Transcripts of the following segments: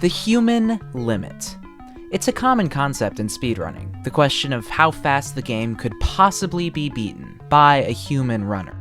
The human limit. It's a common concept in speedrunning, the question of how fast the game could possibly be beaten by a human runner.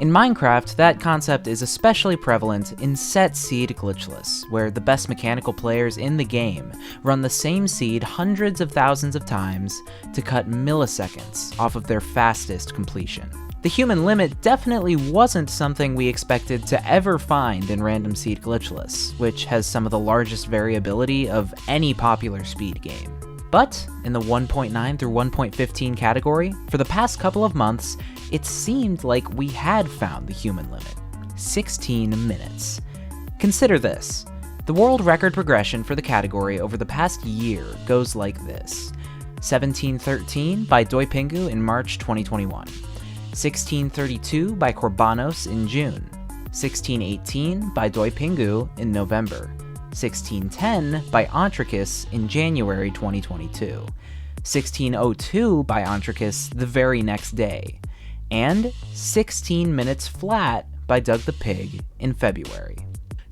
In Minecraft, that concept is especially prevalent in set seed glitchless, where the best mechanical players in the game run the same seed hundreds of thousands of times to cut milliseconds off of their fastest completion. The human limit definitely wasn't something we expected to ever find in random seed glitchless, which has some of the largest variability of any popular speed game. But in the 1.9 through 1.15 category, for the past couple of months, it seemed like we had found the human limit: 16 minutes. Consider this. The world record progression for the category over the past year goes like this: 1713 by Doipingu in March 2021. 1632 by Corbanos in June, 1618 by Doipingu in November, 1610 by Ontricus in January 2022, 1602 by Ontricus the very next day, and 16 minutes flat by Doug the Pig in February.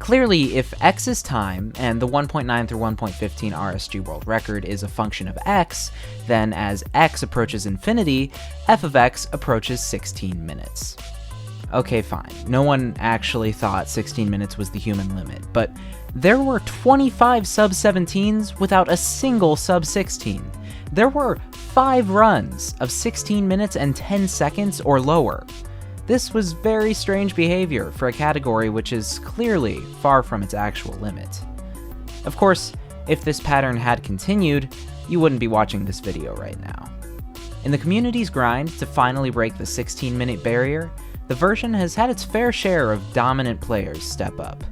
Clearly, if X is time, and the 1.9 through 1.15 RSG World Record is a function of X, then as X approaches infinity, f of X approaches 16 minutes. Okay, fine. No one actually thought 16 minutes was the human limit, but there were 25 sub-17s without a single sub-16. There were 5 runs of 16 minutes and 10 seconds or lower. This was very strange behavior for a category which is clearly far from its actual limit. Of course, if this pattern had continued, you wouldn't be watching this video right now. In the community's grind to finally break the 16-minute barrier, the version has had its fair share of dominant players step up.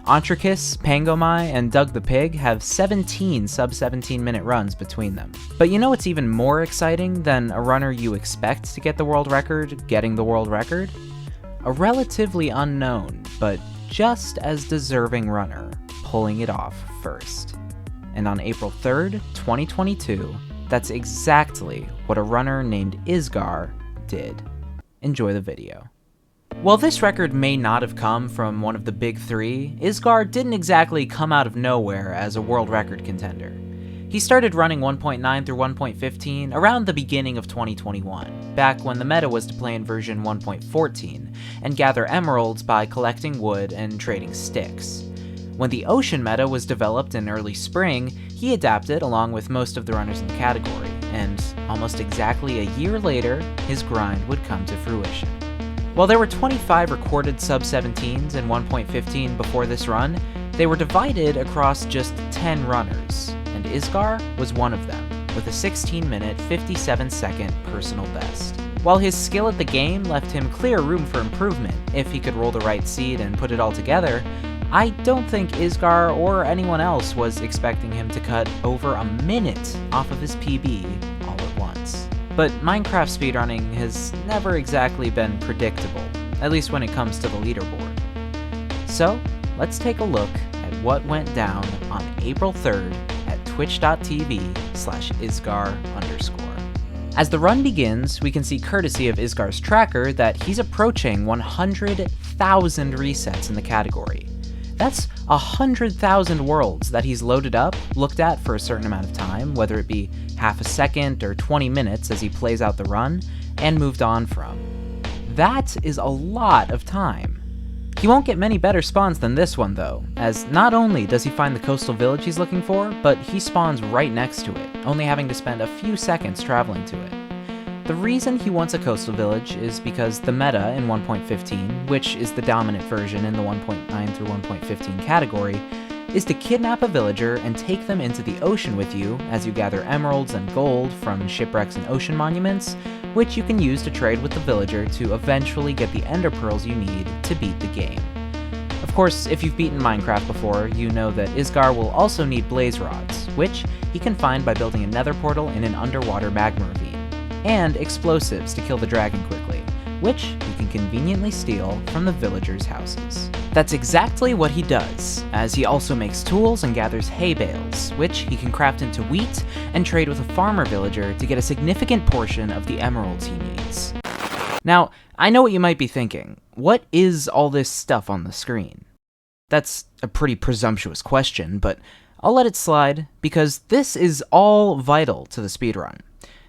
Ontricus, Pangomai, and Doug the Pig have 17 sub-17-minute runs between them. But you know what's even more exciting than a runner you expect to get the world record getting the world record? A relatively unknown, but just as deserving runner pulling it off first. And on April 3rd, 2022, that's exactly what a runner named Isgar did. Enjoy the video. While this record may not have come from one of the big three, Isgar didn't exactly come out of nowhere as a world record contender. He started running 1.9 through 1.15 around the beginning of 2021, back when the meta was to play in version 1.14, and gather emeralds by collecting wood and trading sticks. When the ocean meta was developed in early spring, he adapted along with most of the runners in the category, and almost exactly a year later, his grind would come to fruition. While there were 25 recorded sub-17s in 1.15 before this run, they were divided across just 10 runners, and Isgar was one of them, with a 16-minute, 57-second personal best. While his skill at the game left him clear room for improvement if he could roll the right seed and put it all together, I don't think Isgar or anyone else was expecting him to cut over a minute off of his PB all at once. But Minecraft speedrunning has never exactly been predictable, at least when it comes to the leaderboard. So, let's take a look at what went down on April 3rd at twitch.tv/Isgar_. As the run begins, we can see courtesy of Isgar's tracker that he's approaching 100,000 resets in the category. That's 100,000 worlds that he's loaded up, looked at for a certain amount of time, whether it be half a second or 20 minutes as he plays out the run, and moved on from. That is a lot of time. He won't get many better spawns than this one though, as not only does he find the coastal village he's looking for, but he spawns right next to it, only having to spend a few seconds traveling to it. The reason he wants a coastal village is because the meta in 1.15, which is the dominant version in the 1.9 through 1.15 category, is to kidnap a villager and take them into the ocean with you as you gather emeralds and gold from shipwrecks and ocean monuments, which you can use to trade with the villager to eventually get the ender pearls you need to beat the game. Of course, if you've beaten Minecraft before, you know that Isgar will also need blaze rods, which he can find by building a nether portal in an underwater magma ravine, and explosives to kill the dragon quickly, which he can conveniently steal from the villagers' houses. That's exactly what he does, as he also makes tools and gathers hay bales, which he can craft into wheat and trade with a farmer villager to get a significant portion of the emeralds he needs. Now, I know what you might be thinking. What is all this stuff on the screen? That's a pretty presumptuous question, but I'll let it slide, because this is all vital to the speedrun.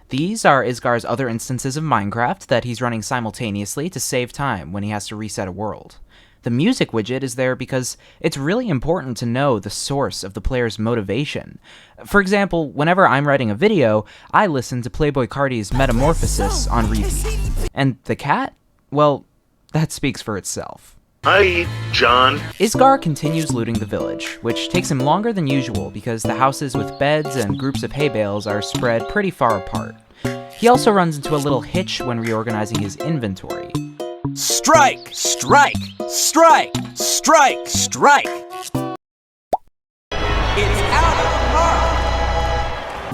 These are Isgar's other instances of Minecraft that he's running simultaneously to save time when he has to reset a world. The music widget is there because it's really important to know the source of the player's motivation. For example, whenever I'm writing a video, I listen to Playboi Carti's Metamorphosis on repeat. And the cat? Well, that speaks for itself. Hi, John. Isgar continues looting the village, which takes him longer than usual because the houses with beds and groups of hay bales are spread pretty far apart. He also runs into a little hitch when reorganizing his inventory. Strike! Strike! Strike! Strike! Strike! It's out of the park!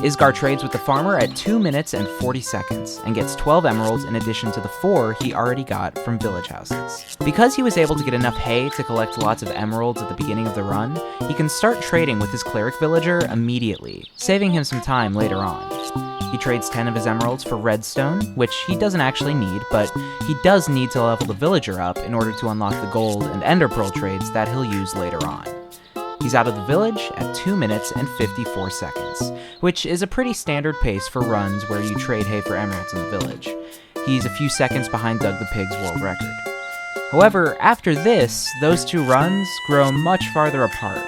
Isgar trades with the farmer at 2 minutes and 40 seconds, and gets 12 emeralds in addition to the 4 he already got from village houses. Because he was able to get enough hay to collect lots of emeralds at the beginning of the run, he can start trading with his cleric villager immediately, saving him some time later on. He trades 10 of his emeralds for redstone, which he doesn't actually need, but he does need to level the villager up in order to unlock the gold and ender pearl trades that he'll use later on. He's out of the village at 2 minutes and 54 seconds, which is a pretty standard pace for runs where you trade hay for emeralds in the village. He's a few seconds behind Doug the Pig's world record. However, after this, those two runs grow much farther apart.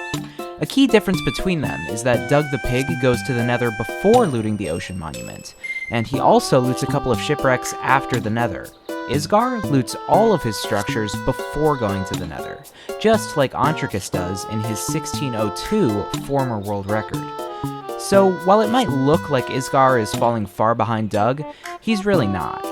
A key difference between them is that Doug the Pig goes to the Nether before looting the Ocean Monument, and he also loots a couple of shipwrecks after the Nether. Isgar loots all of his structures before going to the Nether, just like Ontricus does in his 1602 former world record. So while it might look like Isgar is falling far behind Doug, he's really not.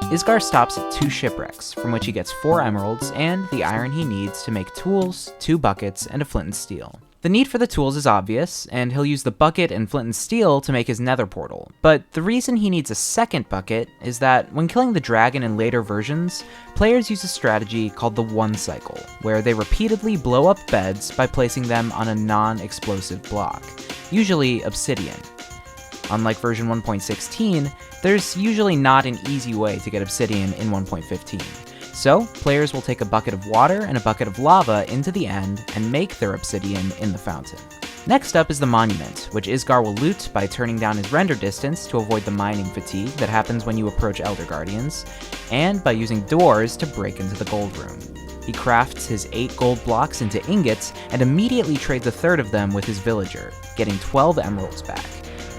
Isgar stops at 2 shipwrecks, from which he gets 4 emeralds and the iron he needs to make tools, 2 buckets, and a flint and steel. The need for the tools is obvious, and he'll use the bucket and flint and steel to make his nether portal, but the reason he needs a second bucket is that when killing the dragon in later versions, players use a strategy called the one cycle, where they repeatedly blow up beds by placing them on a non-explosive block, usually obsidian. Unlike version 1.16, there's usually not an easy way to get obsidian in 1.15. So, players will take a bucket of water and a bucket of lava into the end and make their obsidian in the fountain. Next up is the monument, which Isgar will loot by turning down his render distance to avoid the mining fatigue that happens when you approach Elder Guardians, and by using doors to break into the gold room. He crafts his 8 gold blocks into ingots and immediately trades a third of them with his villager, getting 12 emeralds back,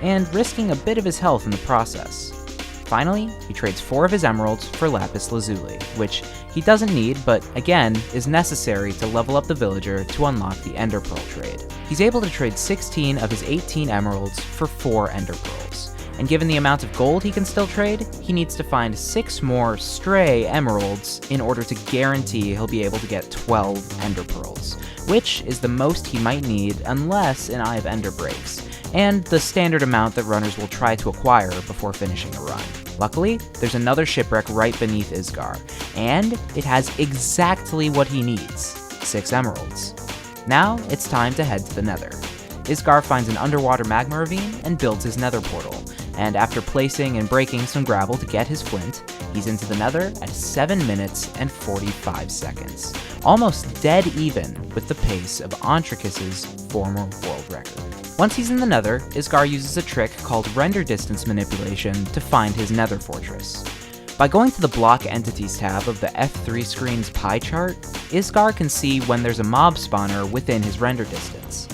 and risking a bit of his health in the process. Finally, he trades 4 of his emeralds for lapis lazuli, which he doesn't need, but again, is necessary to level up the villager to unlock the ender pearl trade. He's able to trade 16 of his 18 emeralds for 4 ender pearls, and given the amount of gold he can still trade, he needs to find 6 more stray emeralds in order to guarantee he'll be able to get 12 ender pearls, which is the most he might need unless an Eye of Ender breaks, and the standard amount that runners will try to acquire before finishing a run. Luckily, there's another shipwreck right beneath Isgar, and it has exactly what he needs, 6 emeralds. Now, it's time to head to the Nether. Isgar finds an underwater magma ravine and builds his nether portal, and after placing and breaking some gravel to get his flint, he's into the Nether at 7 minutes and 45 seconds, almost dead even with the pace of Ontricus's former world record. Once he's in the Nether, Isgar uses a trick called render distance manipulation to find his nether fortress. By going to the block entities tab of the F3 screen's pie chart, Isgar can see when there's a mob spawner within his render distance.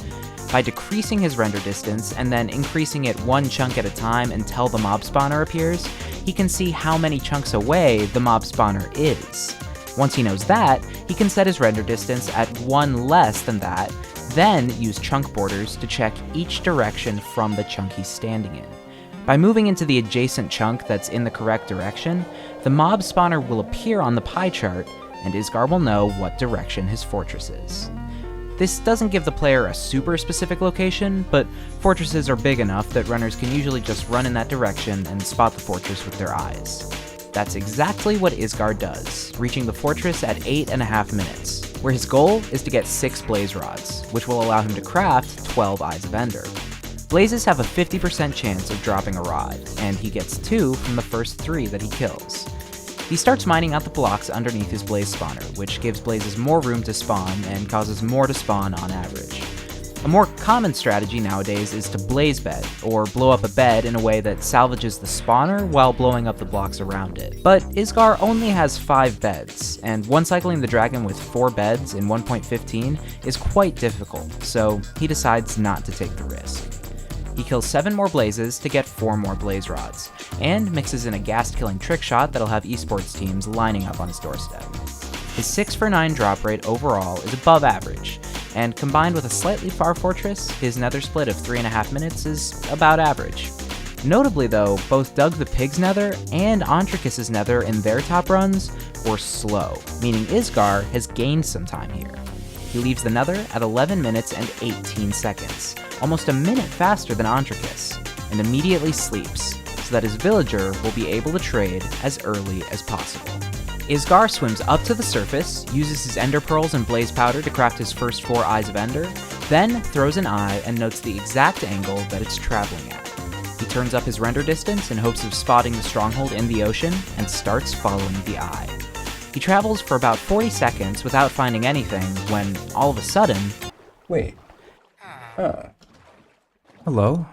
By decreasing his render distance and then increasing it 1 chunk at a time until the mob spawner appears, he can see how many chunks away the mob spawner is. Once he knows that, he can set his render distance at 1 less than that, then use chunk borders to check each direction from the chunk he's standing in. By moving into the adjacent chunk that's in the correct direction, the mob spawner will appear on the pie chart, and Isgar will know what direction his fortress is. This doesn't give the player a super specific location, but fortresses are big enough that runners can usually just run in that direction and spot the fortress with their eyes. That's exactly what Isgar does, reaching the fortress at 8.5 minutes, where his goal is to get 6 blaze rods, which will allow him to craft 12 Eyes of Ender. Blazes have a 50% chance of dropping a rod, and he gets 2 from the first 3 that he kills. He starts mining out the blocks underneath his blaze spawner, which gives blazes more room to spawn and causes more to spawn on average. A more common strategy nowadays is to blaze bed, or blow up a bed in a way that salvages the spawner while blowing up the blocks around it. But Isgar only has 5 beds, and one cycling the dragon with 4 beds in 1.15 is quite difficult, so he decides not to take the risk. He kills 7 more blazes to get 4 more blaze rods, and mixes in a ghast-killing trick shot that'll have esports teams lining up on his doorstep. His 6 for 9 drop rate overall is above average, and combined with a slightly far fortress, his nether split of 3.5 minutes is about average. Notably though, both Doug the Pig's nether and Ontricus's nether in their top runs were slow, meaning Isgar has gained some time here. He leaves the nether at 11 minutes and 18 seconds, almost a minute faster than Ontricus, and immediately sleeps, so that his villager will be able to trade as early as possible. Isgar swims up to the surface, uses his ender pearls and blaze powder to craft his first 4 eyes of ender, then throws an eye and notes the exact angle that it's traveling at. He turns up his render distance in hopes of spotting the stronghold in the ocean and starts following the eye. He travels for about 40 seconds without finding anything when, all of a sudden... Wait. Hello?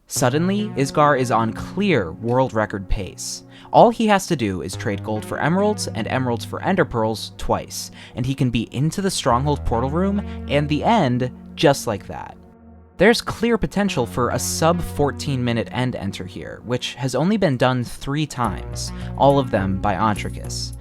Suddenly, Isgar is on clear world record pace. All he has to do is trade gold for emeralds and emeralds for ender pearls twice, and he can be into the stronghold portal room and the end just like that. There's clear potential for a sub 14-minute end enter here, which has only been done 3 times, all of them by Ontricus.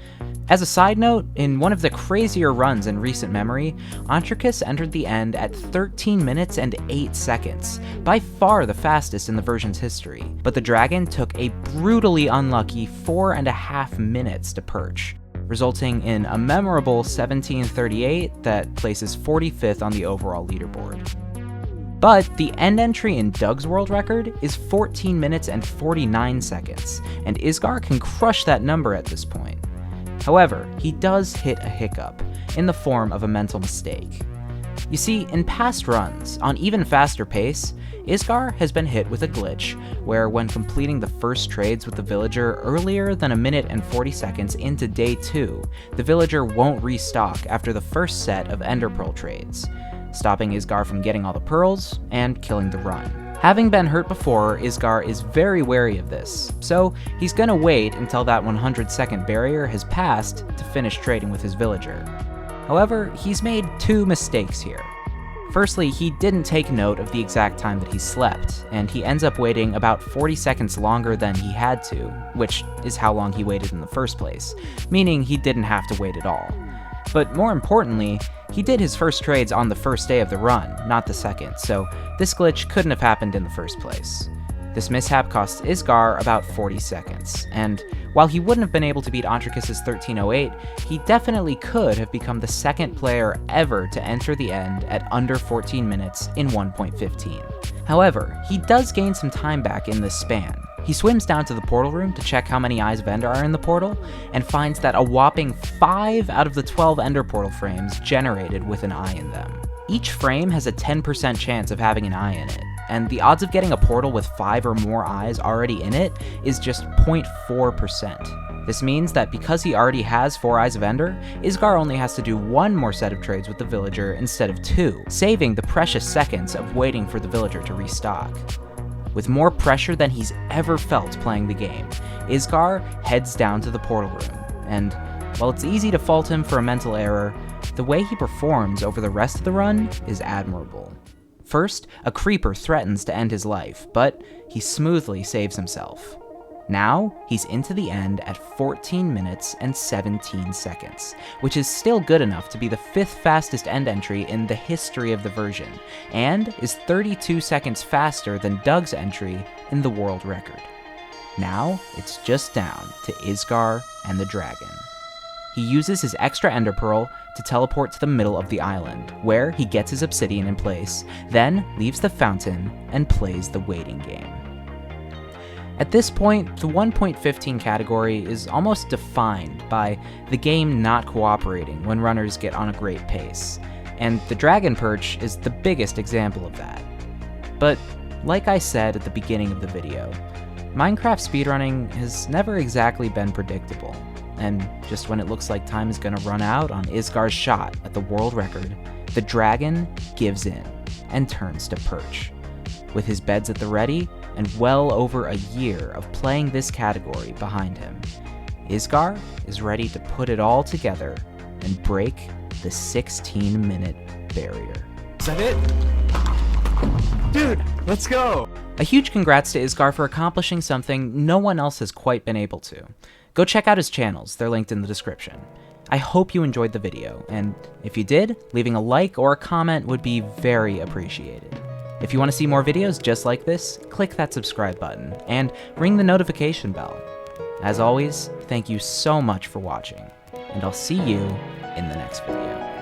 As a side note, in one of the crazier runs in recent memory, Ontricus entered the end at 13 minutes and 8 seconds, by far the fastest in the version's history, but the dragon took a brutally unlucky 4.5 minutes to perch, resulting in a memorable 1738 that places 45th on the overall leaderboard. But the end entry in Doug's world record is 14 minutes and 49 seconds, and Isgar can crush that number at this point. However, he does hit a hiccup, in the form of a mental mistake. You see, in past runs, on even faster pace, Isgar has been hit with a glitch, where when completing the first trades with the villager earlier than 1 minute and 40 seconds into day 2, the villager won't restock after the first set of ender pearl trades, stopping Isgar from getting all the pearls and killing the run. Having been hurt before, Isgar is very wary of this, so he's gonna wait until that 100-second barrier has passed to finish trading with his villager. However, he's made 2 mistakes here. Firstly, he didn't take note of the exact time that he slept, and he ends up waiting about 40 seconds longer than he had to, which is how long he waited in the first place, meaning he didn't have to wait at all. But more importantly, he did his first trades on the first day of the run, not the second, so this glitch couldn't have happened in the first place. This mishap cost Isgar about 40 seconds, and while he wouldn't have been able to beat Ontricus's 1308, he definitely could have become the second player ever to enter the end at under 14 minutes in 1.15. However, he does gain some time back in this span. He swims down to the portal room to check how many eyes of ender are in the portal, and finds that a whopping 5 out of the 12 ender portal frames generated with an eye in them. Each frame has a 10% chance of having an eye in it, and the odds of getting a portal with 5 or more eyes already in it is just 0.4%. This means that because he already has 4 eyes of ender, Isgar only has to do 1 more set of trades with the villager instead of 2, saving the precious seconds of waiting for the villager to restock. With more pressure than he's ever felt playing the game, Isgar heads down to the portal room, and while it's easy to fault him for a mental error, the way he performs over the rest of the run is admirable. First, a creeper threatens to end his life, but he smoothly saves himself. Now, he's into the end at 14 minutes and 17 seconds, which is still good enough to be the 5th fastest end entry in the history of the version, and is 32 seconds faster than Doug's entry in the world record. Now, it's just down to Isgar and the dragon. He uses his extra ender pearl to teleport to the middle of the island, where he gets his obsidian in place, then leaves the fountain and plays the waiting game. At this point, the 1.15 category is almost defined by the game not cooperating when runners get on a great pace, and the Dragon Perch is the biggest example of that. But, like I said at the beginning of the video, Minecraft speedrunning has never exactly been predictable, and just when it looks like time is gonna run out on Isgar's shot at the world record, the dragon gives in and turns to perch. With his beds at the ready and well over a year of playing this category behind him, Isgar is ready to put it all together and break the 16-minute barrier. Is that it? Dude, let's go! A huge congrats to Isgar for accomplishing something no one else has quite been able to. Go check out his channels, they're linked in the description. I hope you enjoyed the video, and if you did, leaving a like or a comment would be very appreciated. If you want to see more videos just like this, click that subscribe button, and ring the notification bell. As always, thank you so much for watching, and I'll see you in the next video.